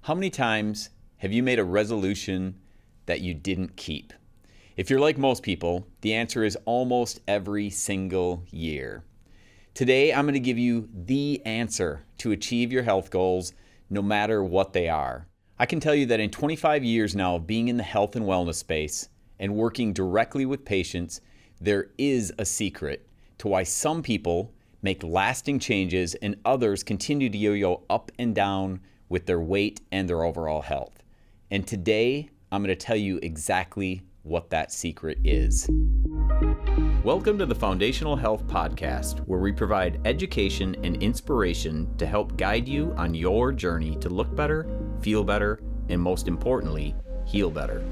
How many times have you made a resolution that you didn't keep? If you're like most people, the answer is almost every single year. Today, I'm going to give you the answer to achieve your health goals, no matter what they are. I can tell you that in 25 years now of being in the health and wellness space and working directly with patients, there is a secret to why some people make lasting changes and others continue to yo-yo up and down with their weight and their overall health. And today, I'm going to tell you exactly what that secret is. Welcome to the Foundational Health Podcast, where we provide education and inspiration to help guide you on your journey to look better, feel better, and most importantly, heal better.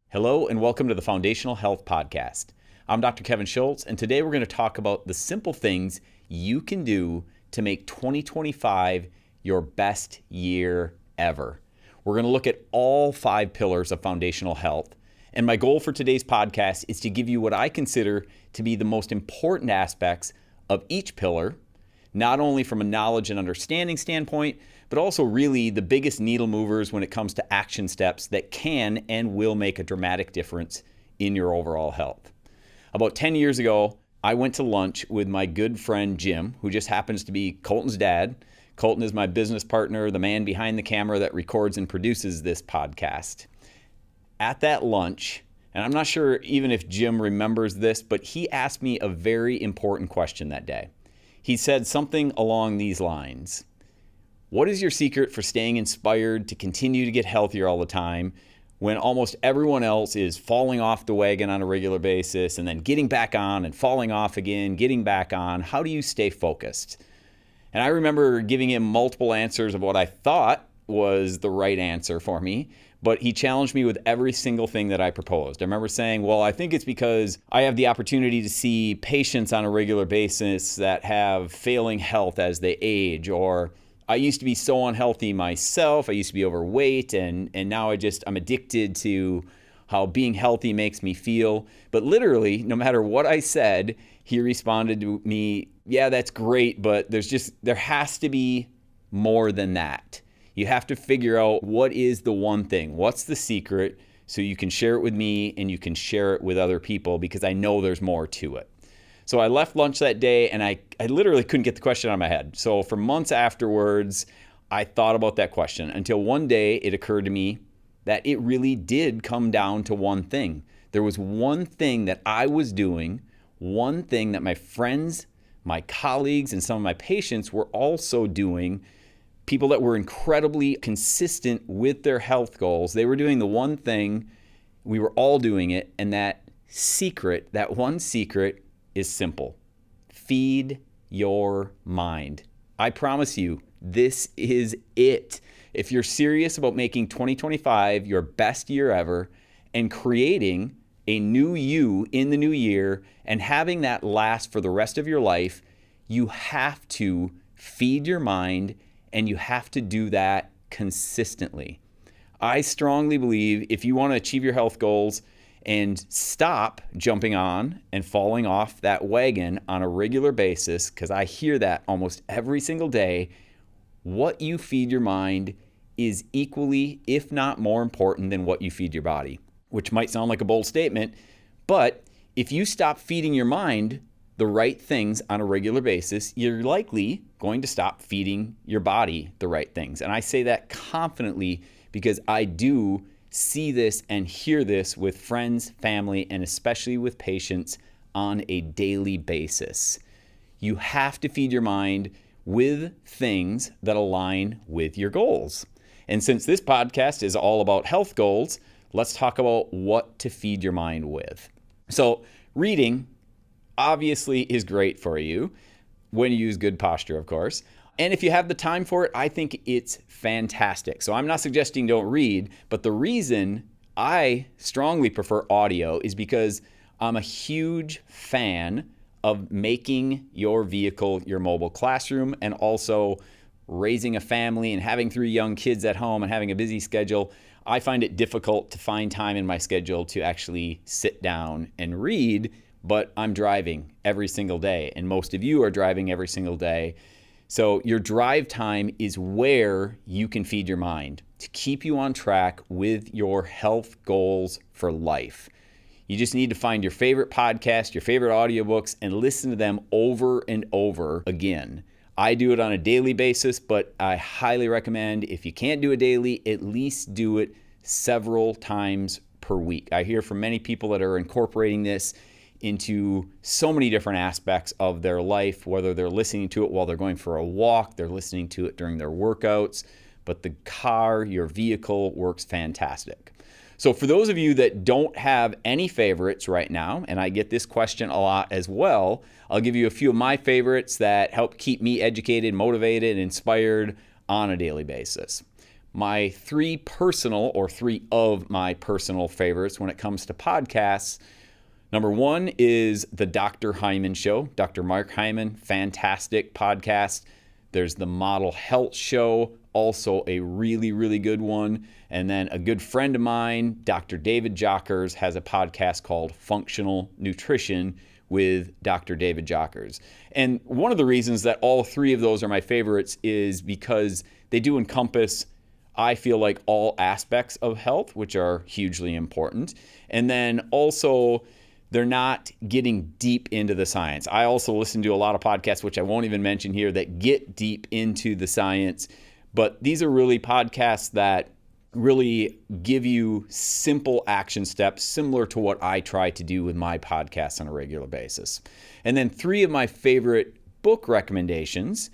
Hello, and welcome to the Foundational Health Podcast. I'm Dr. Kevin Schultz, and today we're going to talk about the simple things you can do to make 2025 your best year ever. We're going to look at all 5 pillars of foundational health. And my goal for today's podcast is to give you what I consider to be the most important aspects of each pillar, not only from a knowledge and understanding standpoint, but also really the biggest needle movers when it comes to action steps that can and will make a dramatic difference in your overall health. About 10 years ago, I went to lunch with my good friend Jim, who just happens to be Colton's dad. Colton is my business partner, the man behind the camera that records and produces this podcast. At that lunch, and I'm not sure even if Jim remembers this, but he asked me a very important question that day. He said something along these lines: what is your secret for staying inspired to continue to get healthier all the time when almost everyone else is falling off the wagon on a regular basis and then getting back on and falling off again, getting back on? How do you stay focused? And I remember giving him multiple answers of what I thought was the right answer for me, but he challenged me with every single thing that I proposed. I remember saying, well, I think it's because I have the opportunity to see patients on a regular basis that have failing health as they age, or I used to be so unhealthy myself. I used to be overweight, and now I'm addicted to how being healthy makes me feel. But literally, no matter what I said, he responded to me, yeah, that's great, but there has to be more than that. You have to figure out what is the one thing, what's the secret, so you can share it with me and you can share it with other people, because I know there's more to it. So I left lunch that day and I literally couldn't get the question out of my head. So for months afterwards, I thought about that question until one day it occurred to me that it really did come down to one thing. There was one thing that I was doing, one thing that my friends, my colleagues, and some of my patients were also doing. People that were incredibly consistent with their health goals. They were doing the one thing, we were all doing it, and that one secret is simple. Feed your mind. I promise you, this is it. If you're serious about making 2025 your best year ever and creating a new you in the new year and having that last for the rest of your life, you have to feed your mind, and you have to do that consistently. I strongly believe if you want to achieve your health goals and stop jumping on and falling off that wagon on a regular basis, because I hear that almost every single day, what you feed your mind is equally, if not more important than what you feed your body, which might sound like a bold statement, but if you stop feeding your mind the right things on a regular basis, you're likely going to stop feeding your body the right things. And I say that confidently because I do see this and hear this with friends, family, and especially with patients on a daily basis. You have to feed your mind with things that align with your goals. And since this podcast is all about health goals, let's talk about what to feed your mind with. So reading obviously is great for you when you use good posture, of course. And if you have the time for it, I think it's fantastic. So I'm not suggesting don't read, but the reason I strongly prefer audio is because I'm a huge fan of making your vehicle your mobile classroom, and also raising a family and having 3 young kids at home and having a busy schedule. I find it difficult to find time in my schedule to actually sit down and read, but I'm driving every single day, and most of you are driving every single day. So your drive time is where you can feed your mind to keep you on track with your health goals for life. You just need to find your favorite podcast, your favorite audiobooks, and listen to them over and over again. I do it on a daily basis, but I highly recommend, if you can't do it daily, at least do it several times per week. I hear from many people that are incorporating this into so many different aspects of their life, whether they're listening to it while they're going for a walk, they're listening to it during their workouts, but the car, your vehicle, works fantastic. So for those of you that don't have any favorites right now, and I get this question a lot as well, I'll give you a few of my favorites that help keep me educated, motivated, and inspired on a daily basis. My three of my personal favorites when it comes to podcasts. Number one is the Dr. Hyman Show. Dr. Mark Hyman, fantastic podcast. There's the Model Health Show, also a really, really good one. And then a good friend of mine, Dr. David Jockers, has a podcast called Functional Nutrition with Dr. David Jockers. And one of the reasons that all three of those are my favorites is because they do encompass, I feel like, all aspects of health, which are hugely important. And then also, they're not getting deep into the science. I also listen to a lot of podcasts, which I won't even mention here, that get deep into the science. But these are really podcasts that really give you simple action steps, similar to what I try to do with my podcasts on a regular basis. And then three of my favorite book recommendations.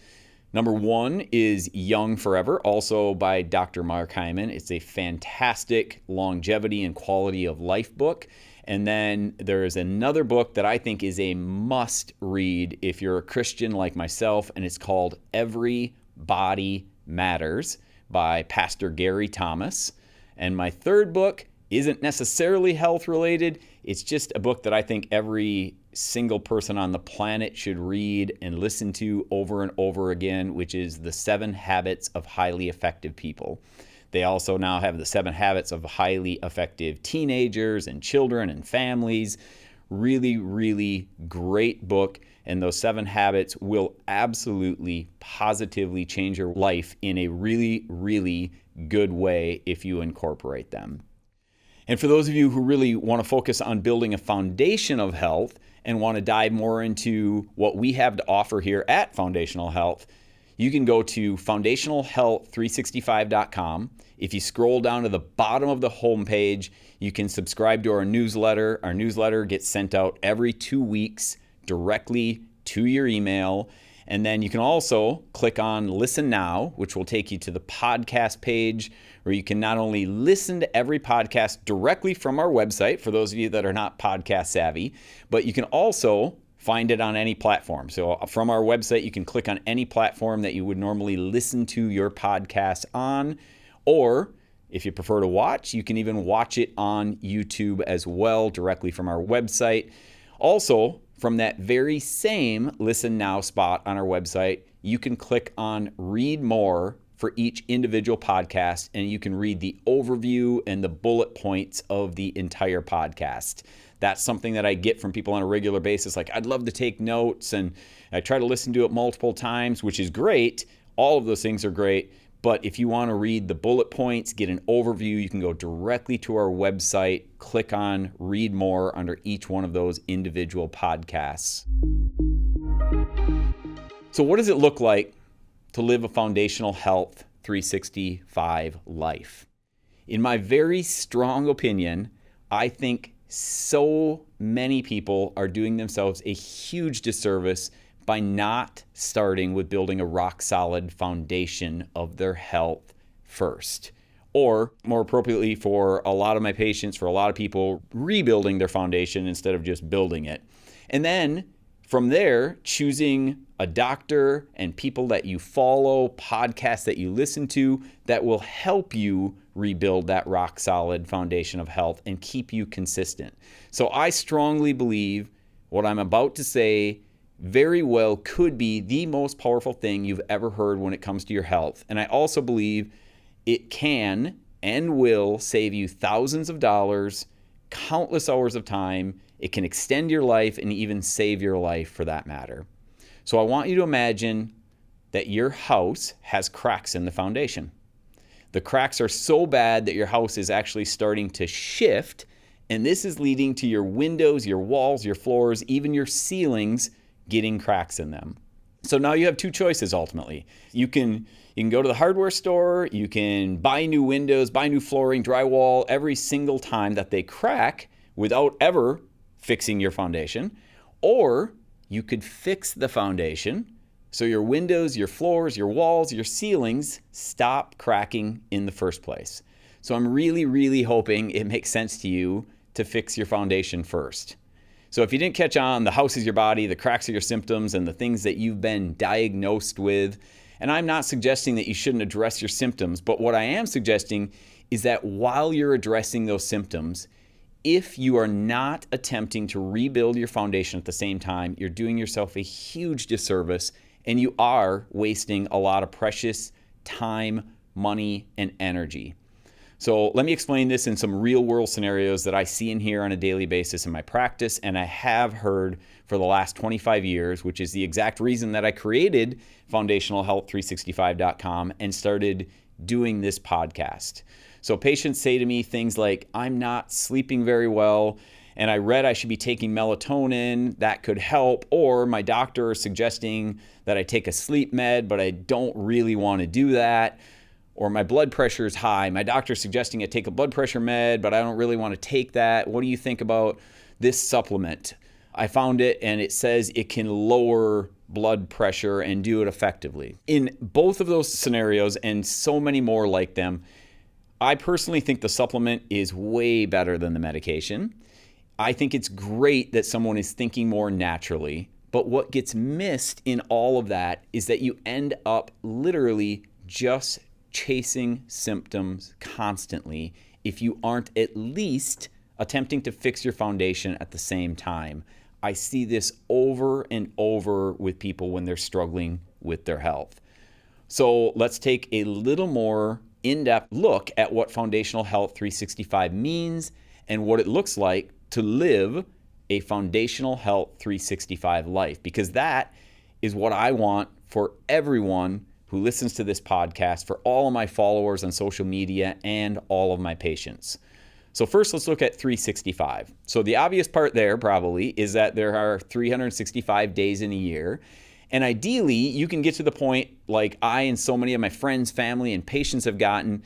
Number one is Young Forever, also by Dr. Mark Hyman. It's a fantastic longevity and quality of life book. And then there is another book that I think is a must read if you're a Christian like myself, and it's called Every Body Matters by Pastor Gary Thomas. And my third book isn't necessarily health related. It's just a book that I think every single person on the planet should read and listen to over and over again, which is The 7 Habits of Highly Effective People. They also now have The 7 Habits of Highly Effective Teenagers and Children and Families. Really, really great book. And those 7 habits will absolutely, positively change your life in a really, really good way if you incorporate them. And for those of you who really want to focus on building a foundation of health and want to dive more into what we have to offer here at Foundational Health, you can go to foundationalhealth365.com. If you scroll down to the bottom of the homepage, you can subscribe to our newsletter. Our newsletter gets sent out every 2 weeks directly to your email. And then you can also click on Listen Now, which will take you to the podcast page, where you can not only listen to every podcast directly from our website, for those of you that are not podcast savvy, but you can also find it on any platform. So from our website, you can click on any platform that you would normally listen to your podcast on. Or if you prefer to watch, you can even watch it on YouTube as well, directly from our website. Also, from that very same Listen Now spot on our website, you can click on Read More for each individual podcast, and you can read the overview and the bullet points of the entire podcast. That's something that I get from people on a regular basis. Like, I'd love to take notes, and I try to listen to it multiple times, which is great. All of those things are great. But if you want to read the bullet points, get an overview, you can go directly to our website, click on Read More under each one of those individual podcasts. So what does it look like to live a Foundational Health 365 life? In my very strong opinion, I think so many people are doing themselves a huge disservice by not starting with building a rock-solid foundation of their health first. Or, more appropriately for a lot of my patients, for a lot of people, rebuilding their foundation instead of just building it. And then, from there, choosing a doctor and people that you follow, podcasts that you listen to, that will help you rebuild that rock-solid foundation of health and keep you consistent. So I strongly believe what I'm about to say very well could be the most powerful thing you've ever heard when it comes to your health. And I also believe it can and will save you thousands of dollars, countless hours of time. It can extend your life and even save your life for that matter. So I want you to imagine that your house has cracks in the foundation. The cracks are so bad that your house is actually starting to shift, and this is leading to your windows, your walls, your floors, even your ceilings getting cracks in them. So now you have two choices ultimately. You can go to the hardware store, you can buy new windows, buy new flooring, drywall every single time that they crack without ever fixing your foundation, or you could fix the foundation so your windows, your floors, your walls, your ceilings stop cracking in the first place. So I'm really, really hoping it makes sense to you to fix your foundation first. So if you didn't catch on, the house is your body, the cracks are your symptoms, and the things that you've been diagnosed with. And I'm not suggesting that you shouldn't address your symptoms, but what I am suggesting is that while you're addressing those symptoms, if you are not attempting to rebuild your foundation at the same time, you're doing yourself a huge disservice, and you are wasting a lot of precious time, money, and energy. So let me explain this in some real world scenarios that I see and hear on a daily basis in my practice, and I have heard for the last 25 years, which is the exact reason that I created foundationalhealth365.com and started doing this podcast. So patients say to me things like, I'm not sleeping very well, and I read I should be taking melatonin, that could help, or my doctor is suggesting that I take a sleep med, but I don't really want to do that. Or my blood pressure is high. My doctor's suggesting I take a blood pressure med, but I don't really want to take that. What do you think about this supplement? I found it and it says it can lower blood pressure and do it effectively. In both of those scenarios and so many more like them, I personally think the supplement is way better than the medication. I think it's great that someone is thinking more naturally, but what gets missed in all of that is that you end up literally just chasing symptoms constantly if you aren't at least attempting to fix your foundation at the same time. I see this over and over with people when they're struggling with their health. So let's take a little more in-depth look at what Foundational Health 365 means and what it looks like to live a Foundational Health 365 life, because that is what I want for everyone who listens to this podcast, for all of my followers on social media, and all of my patients. So first, let's look at 365. So the obvious part there probably is that there are 365 days in a year. And ideally, you can get to the point like I and so many of my friends, family, and patients have gotten,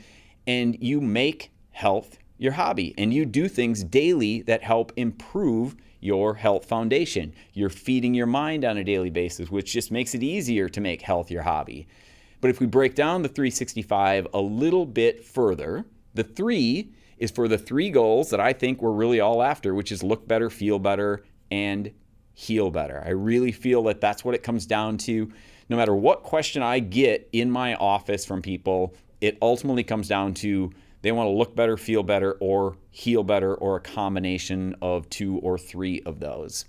and you make health your hobby, and you do things daily that help improve your health foundation. You're feeding your mind on a daily basis, which just makes it easier to make health your hobby. But if we break down the 365 a little bit further, the 3 is for the 3 goals that I think we're really all after, which is look better, feel better, and heal better. I really feel that that's what it comes down to. No matter what question I get in my office from people, it ultimately comes down to they want to look better, feel better, or heal better, or a combination of 2 or 3 of those.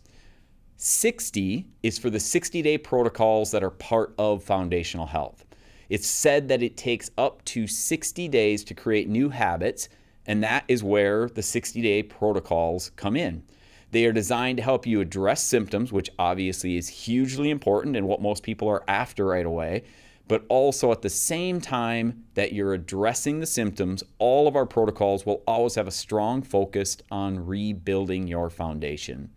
60 is for the 60-day protocols that are part of Foundational Health. It's said that it takes up to 60 days to create new habits, and that is where the 60-day protocols come in. They are designed to help you address symptoms, which obviously is hugely important and what most people are after right away, but also at the same time that you're addressing the symptoms, all of our protocols will always have a strong focus on rebuilding your foundation.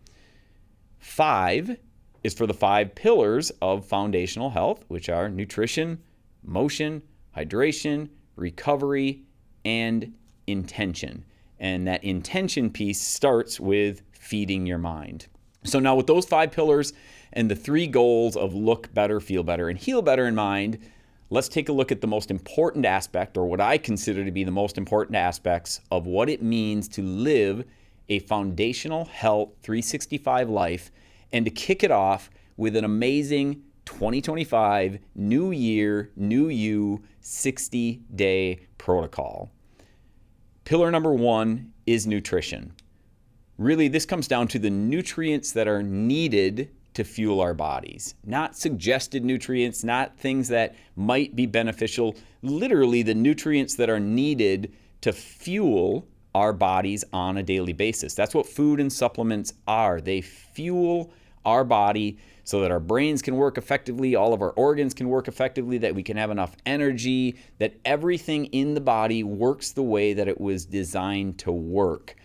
5 is for the 5 pillars of Foundational Health, which are nutrition, motion, hydration, recovery, and intention. And that intention piece starts with feeding your mind. So now with those 5 pillars and the 3 goals of look better, feel better, and heal better in mind, let's take a look at the most important aspect, or what I consider to be the most important aspects of what it means to live a Foundational Health 365 life, and to kick it off with an amazing 2025 New Year, New You 60-day protocol. Pillar number 1 is nutrition. Really, this comes down to the nutrients that are needed to fuel our bodies. Not suggested nutrients, not things that might be beneficial. Literally, the nutrients that are needed to fuel our bodies on a daily basis. That's what food and supplements are. They fuel our body so that our brains can work effectively, all of our organs can work effectively, that we can have enough energy, that everything in the body works the way that it was designed to work.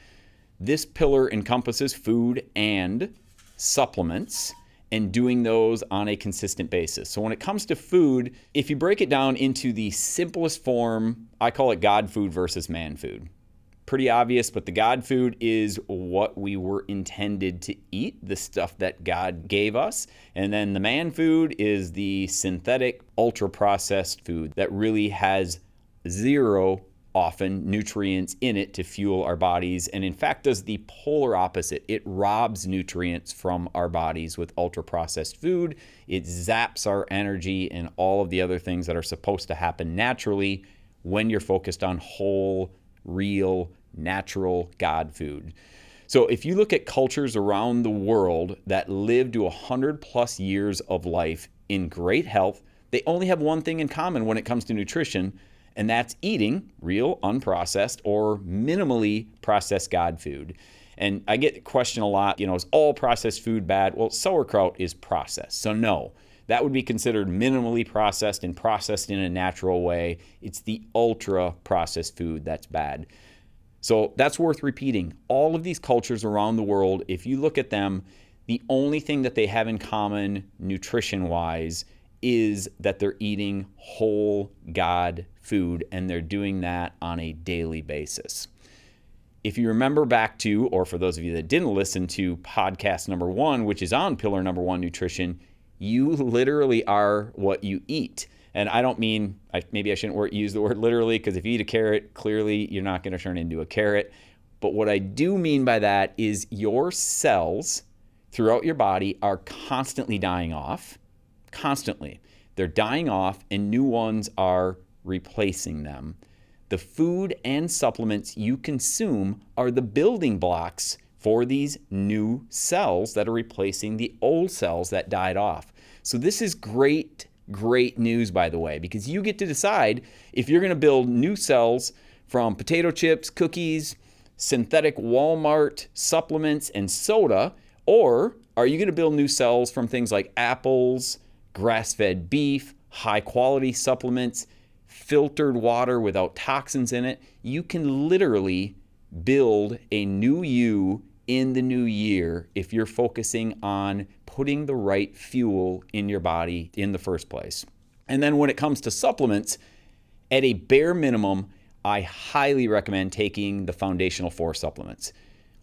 This pillar encompasses food and supplements, and doing those on a consistent basis. So when it comes to food, if you break it down into the simplest form, I call it God food versus man food. Pretty obvious, but the God food is what we were intended to eat, the stuff that God gave us. And then the man food is the synthetic, ultra-processed food that really has zero, often, nutrients in it to fuel our bodies, and in fact does the polar opposite. It robs nutrients from our bodies with ultra-processed food. It zaps our energy and all of the other things that are supposed to happen naturally when you're focused on whole, real, natural God food. So if you look at cultures around the world that live to 100 plus years of life in great health, they only have one thing in common when it comes to nutrition, and that's eating real, unprocessed, or minimally processed God food. And I get the question a lot, is all processed food bad? Well, sauerkraut is processed, so no. That would be considered minimally processed and processed in a natural way. It's the ultra-processed food that's bad. So that's worth repeating. All of these cultures around the world, if you look at them, the only thing that they have in common nutrition-wise is that they're eating whole God food, and they're doing that on a daily basis. If you remember back to, or for those of you that didn't listen to podcast number 1, which is on pillar number 1, nutrition, you literally are what you eat. And I don't mean, maybe I shouldn't use the word literally, because if you eat a carrot, clearly you're not going to turn into a carrot. But what I do mean by that is your cells throughout your body are constantly dying off. Constantly. They're dying off, and new ones are replacing them. The food and supplements you consume are the building blocks for these new cells that are replacing the old cells that died off. So this is great news, by the way, because you get to decide if you're going to build new cells from potato chips, cookies, synthetic Walmart supplements, and soda, or are you going to build new cells from things like apples, grass-fed beef, high-quality supplements, filtered water without toxins in it. You can literally build a new you in the new year if you're focusing on putting the right fuel in your body in the first place. And then when it comes to supplements, at a bare minimum, I highly recommend taking the foundational 4 supplements.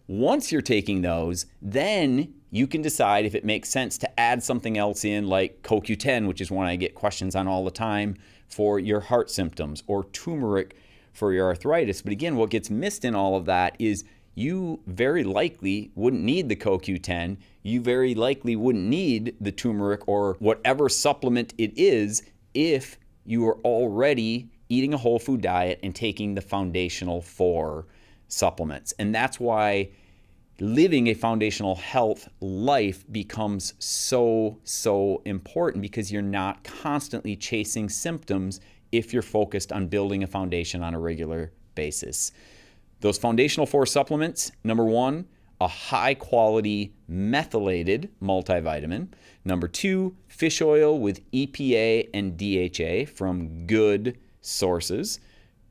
Once you're taking those, then you can decide if it makes sense to add something else in, like CoQ10, which is one I get questions on all the time, for your heart symptoms, or turmeric for your arthritis. But again, what gets missed in all of that is you very likely wouldn't need the CoQ10. You very likely wouldn't need the turmeric or whatever supplement it is if you are already eating a whole food diet and taking the foundational 4 supplements. And that's why living a foundational health life becomes so important, because you're not constantly chasing symptoms if you're focused on building a foundation on a regular basis. Those foundational 4 supplements: number 1, a high quality methylated multivitamin. Number 2, fish oil with EPA and DHA from good sources.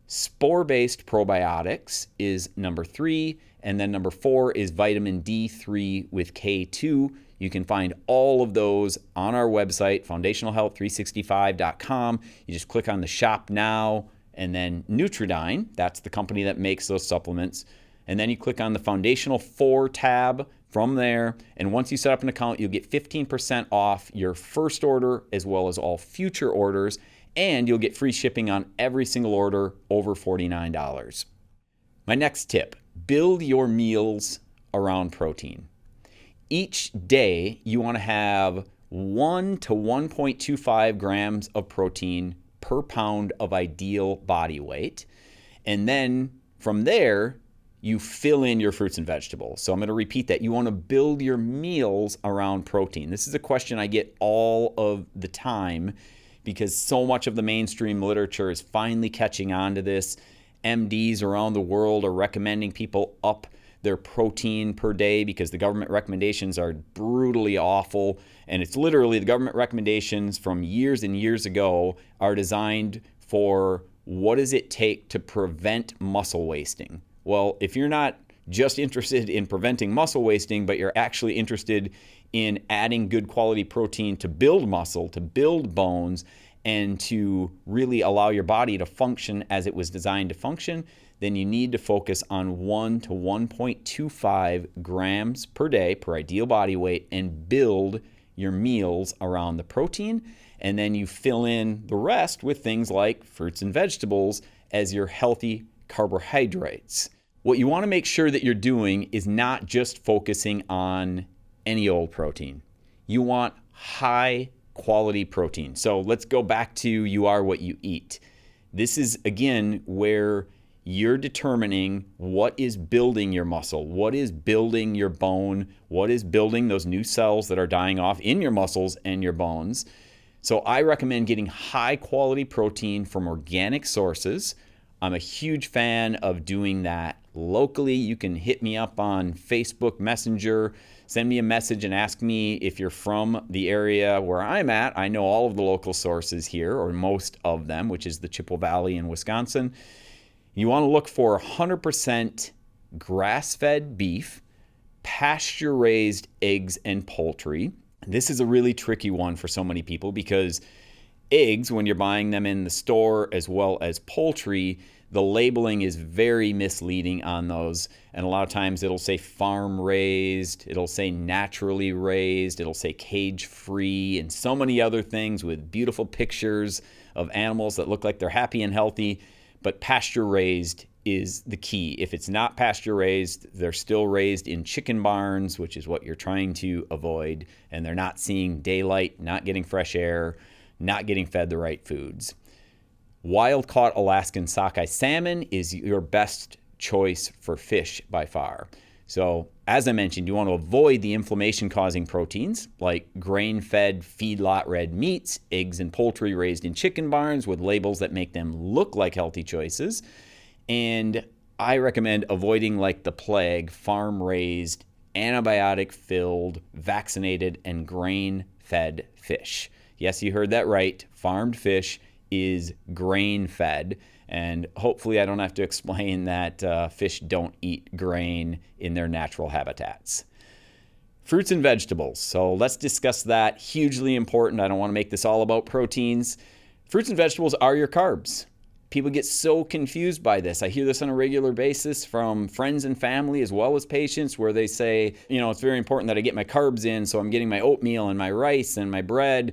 Spore-based probiotics is number 3. And then number 4 is vitamin D3 with K2. You can find all of those on our website, foundationalhealth365.com. You just click on the Shop Now, and then Nutridyne, that's the company that makes those supplements. And then you click on the Foundational 4 tab from there. And once you set up an account, you'll get 15% off your first order as well as all future orders. And you'll get free shipping on every single order over $49. My next tip: build your meals around protein. Each day, you want to have 1 to 1.25 grams of protein per pound of ideal body weight. And then from there, you fill in your fruits and vegetables. So I'm going to repeat that. You want to build your meals around protein. This is a question I get all of the time, because so much of the mainstream literature is finally catching on to this. MDs around the world are recommending people up their protein per day because the government recommendations are brutally awful. And it's literally the government recommendations from years and years ago are designed for what does it take to prevent muscle wasting. Well, if you're not just interested in preventing muscle wasting, but you're actually interested in adding good quality protein to build muscle, to build bones, and to really allow your body to function as it was designed to function, then you need to focus on 1 to 1.25 grams per day per ideal body weight and build your meals around the protein. And then you fill in the rest with things like fruits and vegetables as your healthy carbohydrates. What you want to make sure that you're doing is not just focusing on any old protein. You want high quality protein. So let's go back to you are what you eat. This is, again, where you're determining what is building your muscle, what is building your bone, what is building those new cells that are dying off in your muscles and your bones. So I recommend getting high quality protein from organic sources. I'm a huge fan of doing that locally. You can hit me up on Facebook Messenger, send me a message and ask me if you're from the area where I'm at. I know all of the local sources here, or most of them, which is the Chippewa Valley in Wisconsin. You want to look for 100% grass-fed beef, pasture-raised eggs and poultry. This is a really tricky one for so many people because eggs, when you're buying them in the store, as well as poultry, the labeling is very misleading on those. And a lot of times it'll say farm raised, it'll say naturally raised, it'll say cage free, and so many other things with beautiful pictures of animals that look like they're happy and healthy. But pasture raised is the key. If it's not pasture raised, they're still raised in chicken barns, which is what you're trying to avoid. And they're not seeing daylight, not getting fresh air, not getting fed the right foods. Wild-caught Alaskan sockeye salmon is your best choice for fish by far. So, as I mentioned, you want to avoid the inflammation-causing proteins like grain-fed feedlot red meats, eggs and poultry raised in chicken barns with labels that make them look like healthy choices. And I recommend avoiding like the plague farm-raised, antibiotic-filled, vaccinated, and grain-fed fish. Yes, you heard that right. Farmed fish is grain-fed. And hopefully I don't have to explain that fish don't eat grain in their natural habitats. Fruits and vegetables. So let's discuss that. Hugely important. I don't want to make this all about proteins. Fruits and vegetables are your carbs. People get so confused by this. I hear this on a regular basis from friends and family as well as patients where they say, it's very important that I get my carbs in, so I'm getting my oatmeal and my rice and my bread.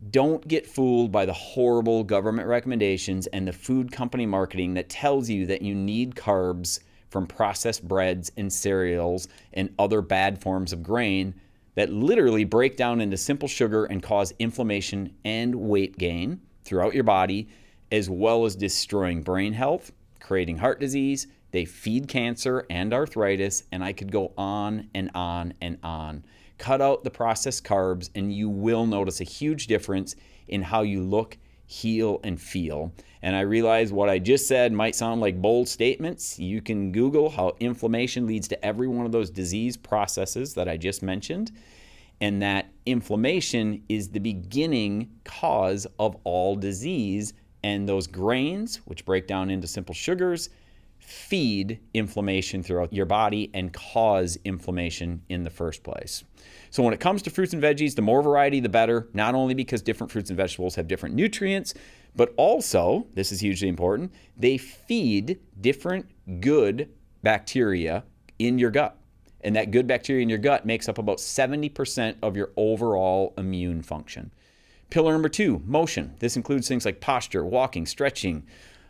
Don't get fooled by the horrible government recommendations and the food company marketing that tells you that you need carbs from processed breads and cereals and other bad forms of grain that literally break down into simple sugar and cause inflammation and weight gain throughout your body, as well as destroying brain health, creating heart disease. They feed cancer and arthritis, and I could go on and on and on. Cut out the processed carbs and you will notice a huge difference in how you look, heal, and feel. And I realize what I just said might sound like bold statements. You can Google how inflammation leads to every one of those disease processes that I just mentioned, and that inflammation is the beginning cause of all disease. And those grains, which break down into simple sugars, feed inflammation throughout your body and cause inflammation in the first place. So when it comes to fruits and veggies, the more variety, the better, not only because different fruits and vegetables have different nutrients, but also, this is hugely important, they feed different good bacteria in your gut. And that good bacteria in your gut makes up about 70% of your overall immune function. Pillar number 2, motion. This includes things like posture, walking, stretching,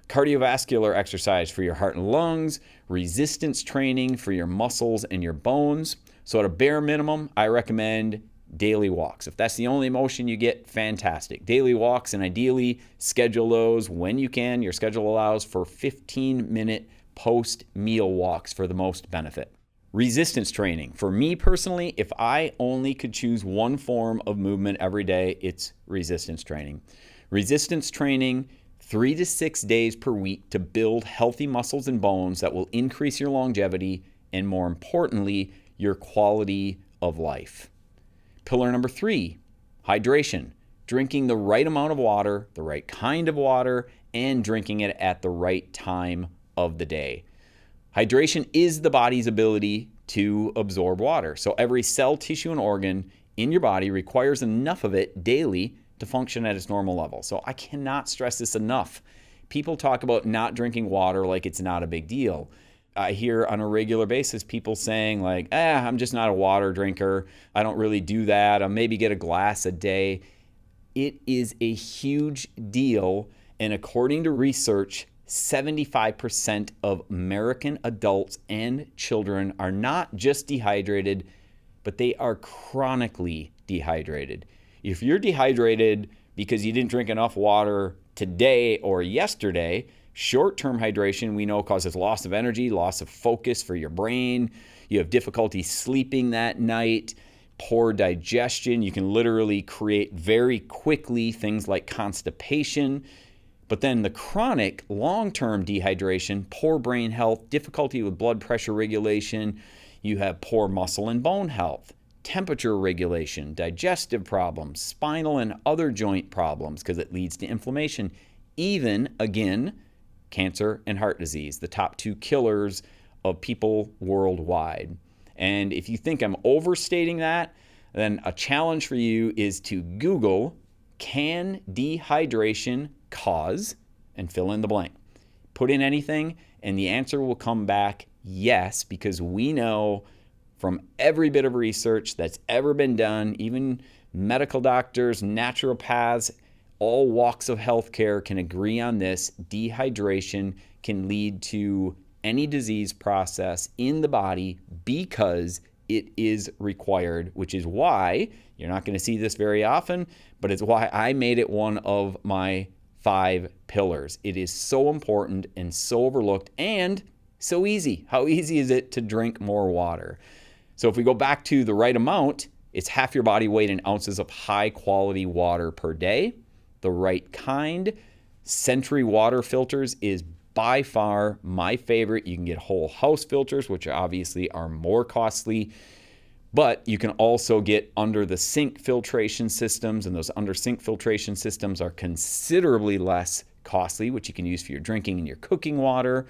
cardiovascular exercise for your heart and lungs, resistance training for your muscles and your bones. So at a bare minimum, I recommend daily walks. If that's the only motion you get, fantastic. Daily walks, and ideally schedule those when you can. Your schedule allows for 15-minute post-meal walks for the most benefit. Resistance training. For me personally, if I only could choose one form of movement every day, it's resistance training. Resistance training 3 to 6 days per week to build healthy muscles and bones that will increase your longevity and more importantly, your quality of life. Pillar number 3, hydration. Drinking the right amount of water, the right kind of water, and drinking it at the right time of the day. Hydration is the body's ability to absorb water. So every cell, tissue, and organ in your body requires enough of it daily to function at its normal level. So I cannot stress this enough. People talk about not drinking water like it's not a big deal. I hear on a regular basis people saying like, I'm just not a water drinker. I don't really do that. I'll maybe get a glass a day. It is a huge deal. And according to research, 75% of American adults and children are not just dehydrated, but they are chronically dehydrated. If you're dehydrated because you didn't drink enough water today or yesterday, short-term hydration we know causes loss of energy, loss of focus for your brain. You have difficulty sleeping that night, poor digestion. You can literally create very quickly things like constipation. But then the chronic long-term dehydration, poor brain health, difficulty with blood pressure regulation, you have poor muscle and bone health, temperature regulation, digestive problems, spinal and other joint problems because it leads to inflammation, even, again, cancer and heart disease, the top 2 killers of people worldwide. And if you think I'm overstating that, then a challenge for you is to Google, can dehydration cause, and fill in the blank. Put in anything, and the answer will come back yes, because we know from every bit of research that's ever been done, even medical doctors, naturopaths, all walks of healthcare can agree on this. Dehydration can lead to any disease process in the body because it is required, which is why you're not going to see this very often, but it's why I made it one of my 5 pillars. It is so important and so overlooked and so easy. How easy is it to drink more water? So if we go back to the right amount, it's half your body weight in ounces of high quality water per day. The right kind. Century water filters is by far my favorite. You can get whole house filters, which obviously are more costly, but you can also get under the sink filtration systems, and those under sink filtration systems are considerably less costly, which you can use for your drinking and your cooking water.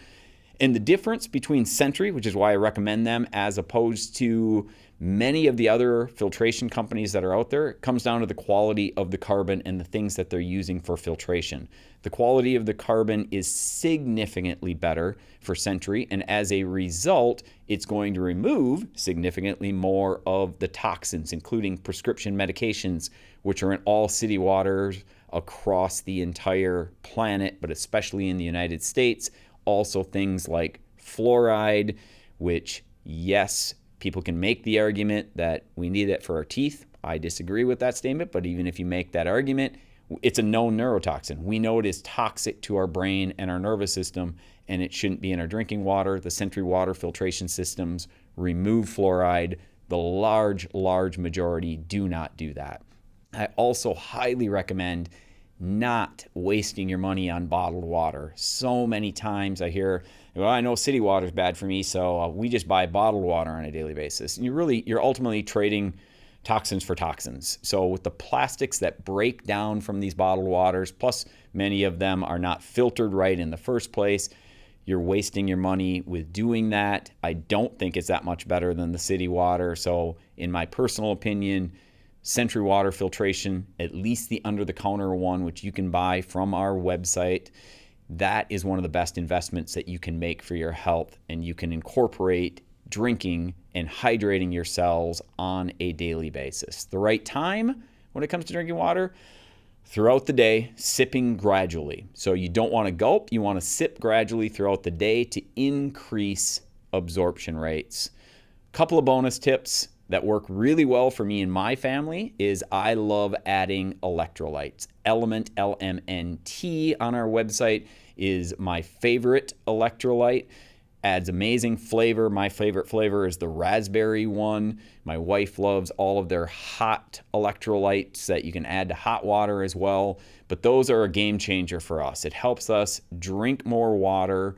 And the difference between Century, which is why I recommend them, as opposed to many of the other filtration companies that are out there, it comes down to the quality of the carbon and the things that they're using for filtration. The quality of the carbon is significantly better for Century, and as a result, it's going to remove significantly more of the toxins, including prescription medications, which are in all city waters across the entire planet, but especially in the United States. Also things like fluoride, which, yes, people can make the argument that we need it for our teeth. I disagree with that statement, but even if you make that argument, it's a known neurotoxin. We know it is toxic to our brain and our nervous system, and it shouldn't be in our drinking water. The Century water filtration systems remove fluoride. The large majority do not do that. I also highly recommend not wasting your money on bottled water. So many times I hear, well, I know city water is bad for me, so we just buy bottled water on a daily basis. And you're ultimately trading toxins for toxins. So with the plastics that break down from these bottled waters, plus many of them are not filtered right in the first place, you're wasting your money with doing that. I don't think it's that much better than the city water. So in my personal opinion, Century water filtration, at least the under-the-counter one, which you can buy from our website, that is one of the best investments that you can make for your health, and you can incorporate drinking and hydrating your cells on a daily basis. The right time when it comes to drinking water, throughout the day, sipping gradually. So you don't want to gulp, you want to sip gradually throughout the day to increase absorption rates. Couple of bonus tips that work really well for me and my family is I love adding electrolytes. Element, LMNT, on our website is my favorite electrolyte. Adds amazing flavor. My favorite flavor is the raspberry one. My wife loves all of their hot electrolytes that you can add to hot water as well. But those are a game changer for us. It helps us drink more water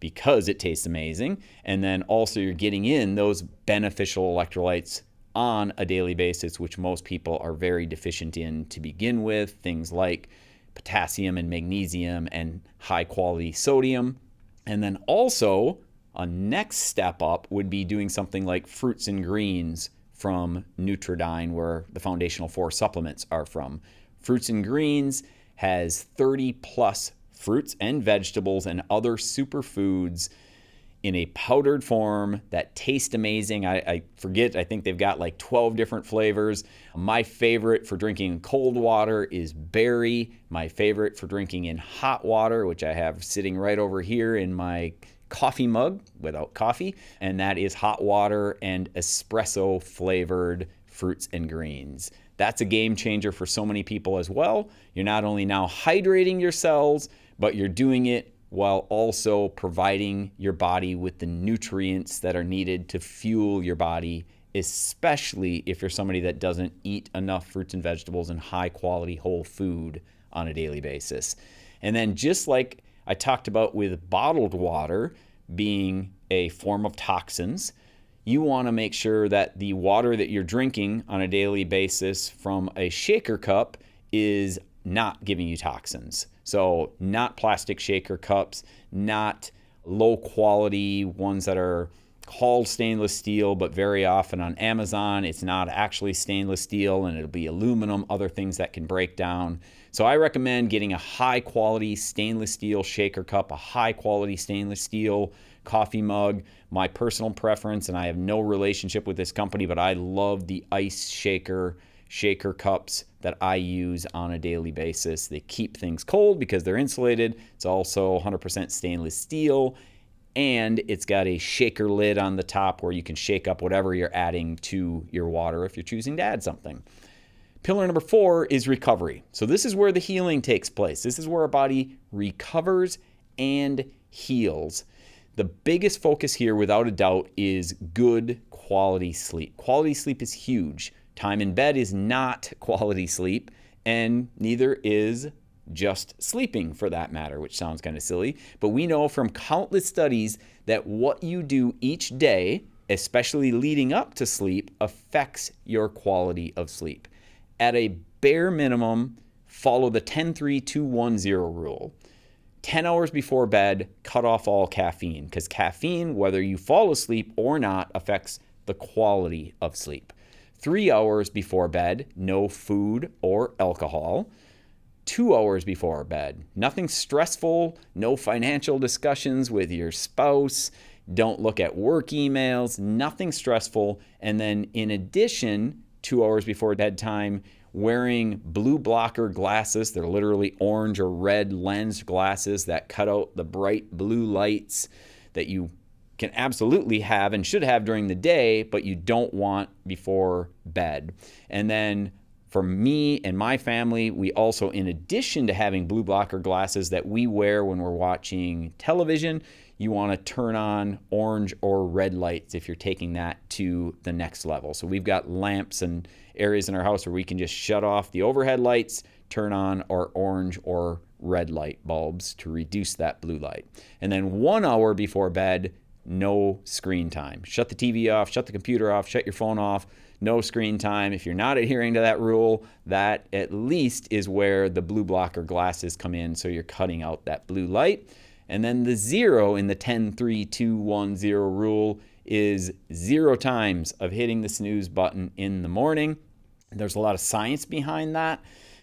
because it tastes amazing. And then also you're getting in those beneficial electrolytes on a daily basis, which most people are very deficient in to begin with. Things like potassium and magnesium and high quality sodium. And then also a next step up would be doing something like fruits and greens from Nutridyne, where the foundational 4 supplements are from. Fruits and greens has 30 plus fruits and vegetables and other superfoods in a powdered form that taste amazing. I think they've got like 12 different flavors. My favorite for drinking in cold water is berry. My favorite for drinking in hot water, which I have sitting right over here in my coffee mug without coffee, and that is hot water and espresso flavored fruits and greens. That's a game changer for so many people as well. You're not only now hydrating your cells, but you're doing it while also providing your body with the nutrients that are needed to fuel your body, especially if you're somebody that doesn't eat enough fruits and vegetables and high quality whole food on a daily basis. And then just like I talked about with bottled water being a form of toxins, you want to make sure that the water that you're drinking on a daily basis from a shaker cup is not giving you toxins. So not plastic shaker cups, not low quality ones that are called stainless steel, but very often on Amazon, it's not actually stainless steel and it'll be aluminum, other things that can break down. So I recommend getting a high quality stainless steel shaker cup, a high quality stainless steel coffee mug. My personal preference, and I have no relationship with this company, but I love the ice shaker cups that I use on a daily basis. They keep things cold because they're insulated. It's also 100% stainless steel, and it's got a shaker lid on the top where you can shake up whatever you're adding to your water if you're choosing to add something. Pillar number 4 is recovery. So this is where the healing takes place. This is where our body recovers and heals. The biggest focus here, without a doubt, is good quality sleep. Quality sleep is huge. Time in bed is not quality sleep, and neither is just sleeping for that matter, which sounds kind of silly. But we know from countless studies that what you do each day, especially leading up to sleep, affects your quality of sleep. At a bare minimum, follow the 10-3-2-1-0 rule. 10 hours before bed, cut off all caffeine, because caffeine, whether you fall asleep or not, affects the quality of sleep. 3 hours before bed, no food or alcohol. 2 hours before bed, nothing stressful, no financial discussions with your spouse, don't look at work emails, nothing stressful. And then in addition, 2 hours before bedtime, wearing blue blocker glasses. They're literally orange or red lensed glasses that cut out the bright blue lights that you can absolutely have and should have during the day, but you don't want before bed. And then for me and my family, we also, in addition to having blue blocker glasses that we wear when we're watching television, you want to turn on orange or red lights if you're taking that to the next level. So we've got lamps and areas in our house where we can just shut off the overhead lights, turn on our orange or red light bulbs to reduce that blue light. And then 1 hour before bed, no screen time. Shut the TV off, shut the computer off, shut your phone off, no screen time. If you're not adhering to that rule, that at least is where the blue blocker glasses come in, so you're cutting out that blue light. And then the 0 in the 10-3-2-1-0 rule is 0 times of hitting the snooze button in the morning. There's a lot of science behind that,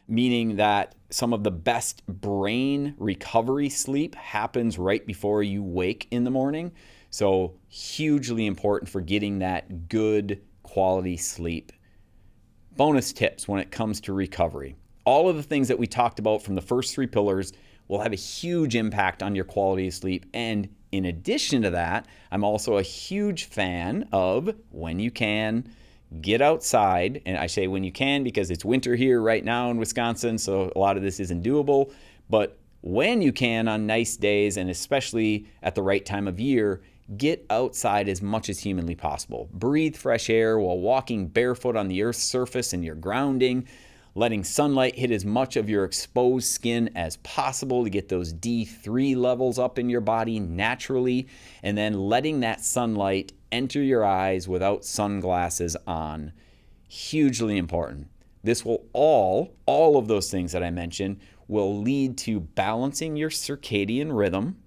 meaning that some of the best brain recovery sleep happens right before you wake in the morning. So hugely important for getting that good quality sleep. Bonus tips when it comes to recovery. All of the things that we talked about from the first 3 pillars will have a huge impact on your quality of sleep. And in addition to that, I'm also a huge fan of, when you can, get outside. And I say when you can because it's winter here right now in Wisconsin, so a lot of this isn't doable. But when you can, on nice days, and especially at the right time of year, get outside as much as humanly possible. Breathe fresh air while walking barefoot on the earth's surface and you're grounding. letting sunlight hit as much of your exposed skin as possible to get those D3 levels up in your body naturally, and then letting that sunlight enter your eyes without sunglasses on. Hugely important. This will all of those things that I mentioned will lead to balancing your circadian rhythm.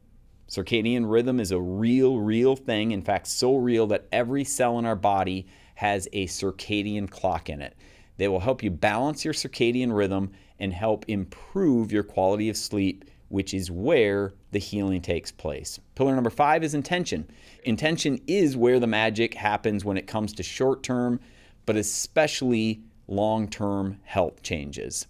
Circadian rhythm is a real thing. In fact, so real that every cell in our body has a circadian clock in it. They will help you balance your circadian rhythm and help improve your quality of sleep, which is where the healing takes place. Pillar number 5 is intention. Intention is where the magic happens when it comes to short-term, but especially long-term health changes.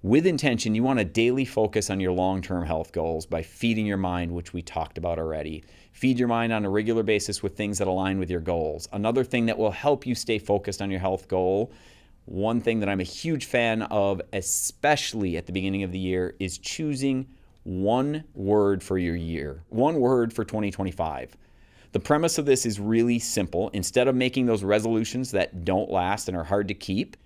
With intention, you want to daily focus on your long-term health goals by feeding your mind, which we talked about already. Feed your mind on a regular basis with things that align with your goals. Another thing that will help you stay focused on your health goal, one thing that I'm a huge fan of, especially at the beginning of the year, is choosing one word for your year, one word for 2025. The premise of this is really simple. Instead of making those resolutions that don't last and are hard to keep,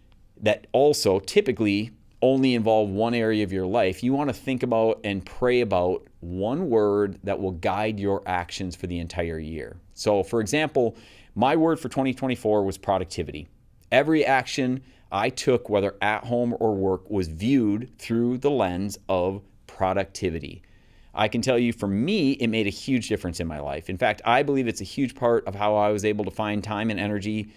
that also typically only involve one area of your life, you want to think about and pray about one word that will guide your actions for the entire year. So, for example, my word for 2024 was productivity. Every action I took, whether at home or work, was viewed through the lens of productivity. I can tell you, for me, it made a huge difference in my life. In fact, I believe it's a huge part of how I was able to find time and energy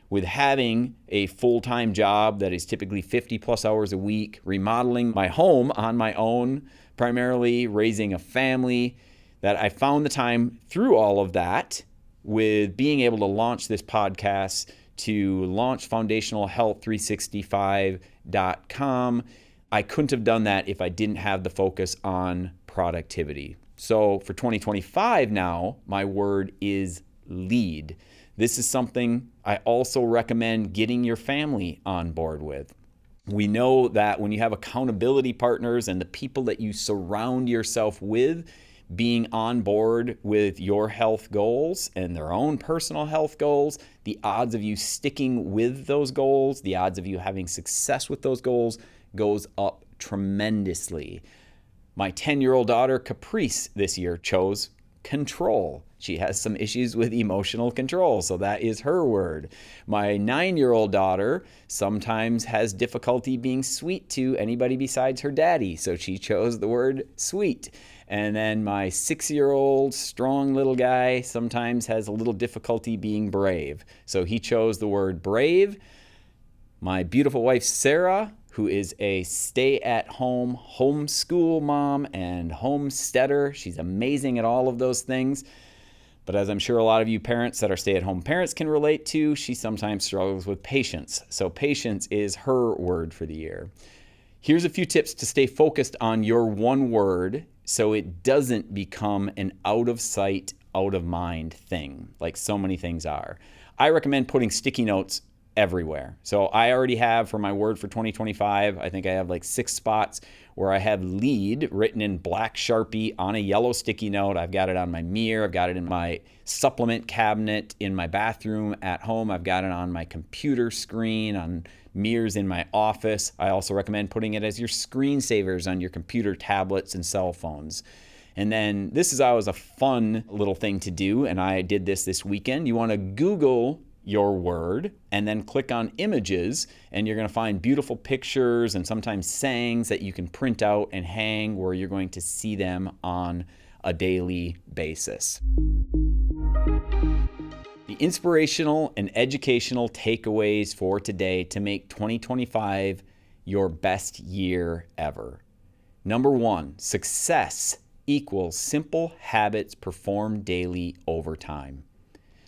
with having a full-time job that is typically 50 plus hours a week, remodeling my home on my own, primarily raising a family, that I found the time through all of that with being able to launch this podcast, to launch foundationalhealth365.com. I couldn't have done that if I didn't have the focus on productivity. So for 2025 now, my word is lead. This is something I also recommend getting your family on board with. We know that when you have accountability partners and the people that you surround yourself with being on board with your health goals and their own personal health goals, the odds of you sticking with those goals, the odds of you having success with those goals goes up tremendously. My 10-year-old daughter, Caprice, this year chose control. She has some issues with emotional control, so that is her word. My 9-year-old daughter sometimes has difficulty being sweet to anybody besides her daddy, so she chose the word sweet. And then my 6-year-old strong little guy sometimes has a little difficulty being brave, so he chose the word brave. My beautiful wife, Sarah, who is a stay-at-home homeschool mom and homesteader. She's amazing at all of those things. But as I'm sure a lot of you parents that are stay-at-home parents can relate to, she sometimes struggles with patience. So patience is her word for the year. Here's a few tips to stay focused on your one word so it doesn't become an out-of-sight, out-of-mind thing, like so many things are. I recommend putting sticky notes everywhere. So I already have, for my word for 2025, I think I have like 6 spots where I have lead written in black Sharpie on a yellow sticky note. I've got it on my mirror. I've got it in my supplement cabinet in my bathroom at home. I've got it on my computer screen, on mirrors in my office. I also recommend putting it as your screensavers on your computer, tablets, and cell phones. And then this is always a fun little thing to do, and I did this weekend. You want to Google your word and then click on images, and you're going to find beautiful pictures and sometimes sayings that you can print out and hang where you're going to see them on a daily basis. The inspirational and educational takeaways for today to make 2025 your best year ever. Number 1, success equals simple habits performed daily over time.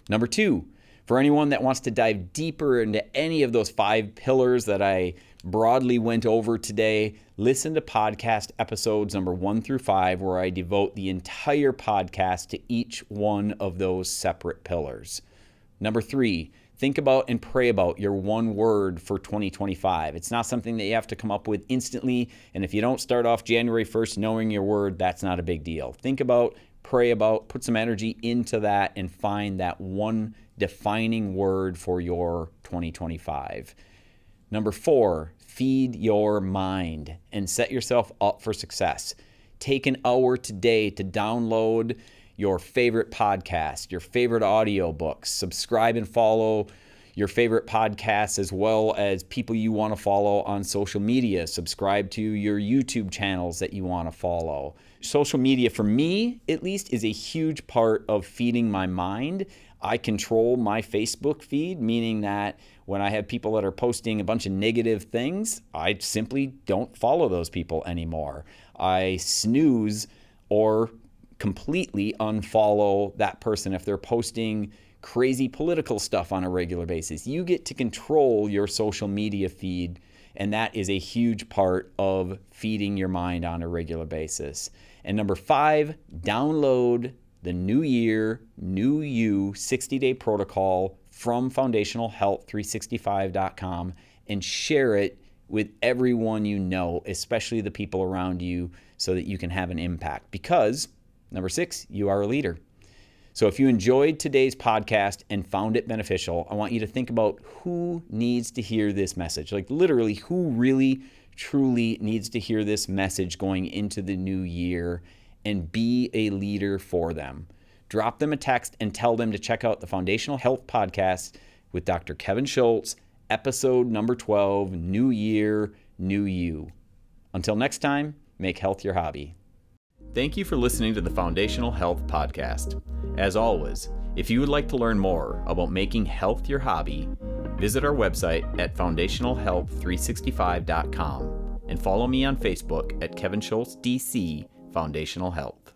Number 2, for anyone that wants to dive deeper into any of those 5 pillars that I broadly went over today, listen to podcast episodes number 1 through 5, where I devote the entire podcast to each one of those separate pillars. Number 3, think about and pray about your one word for 2025. It's not something that you have to come up with instantly, and if you don't start off January 1st knowing your word, that's not a big deal. Think about, pray about, put some energy into that, and find that one defining word for your 2025. Number 4, feed your mind and set yourself up for success. Take an hour today to download your favorite podcast, your favorite audiobooks, subscribe and follow your favorite podcasts as well as people you want to follow on social media. Subscribe to your YouTube channels that you want to follow. Social media, for me at least, is a huge part of feeding my mind. I control my Facebook feed, meaning that when I have people that are posting a bunch of negative things, I simply don't follow those people anymore. I snooze or completely unfollow that person if they're posting crazy political stuff on a regular basis. You get to control your social media feed, and that is a huge part of feeding your mind on a regular basis. And number 5, download the New Year, New You 60-day protocol from foundationalhealth365.com and share it with everyone you know, especially the people around you, so that you can have an impact. Because, number 6, you are a leader. So if you enjoyed today's podcast and found it beneficial, I want you to think about who needs to hear this message. Like literally, who really, truly needs to hear this message going into the new year, and be a leader for them. Drop them a text and tell them to check out the Foundational Health Podcast with Dr. Kevin Schultz, episode number 12, New Year, New You. Until next time, make health your hobby. Thank you for listening to the Foundational Health Podcast. As always, if you would like to learn more about making health your hobby, visit our website at foundationalhealth365.com and follow me on Facebook at Kevin Schultz DC Foundational Health.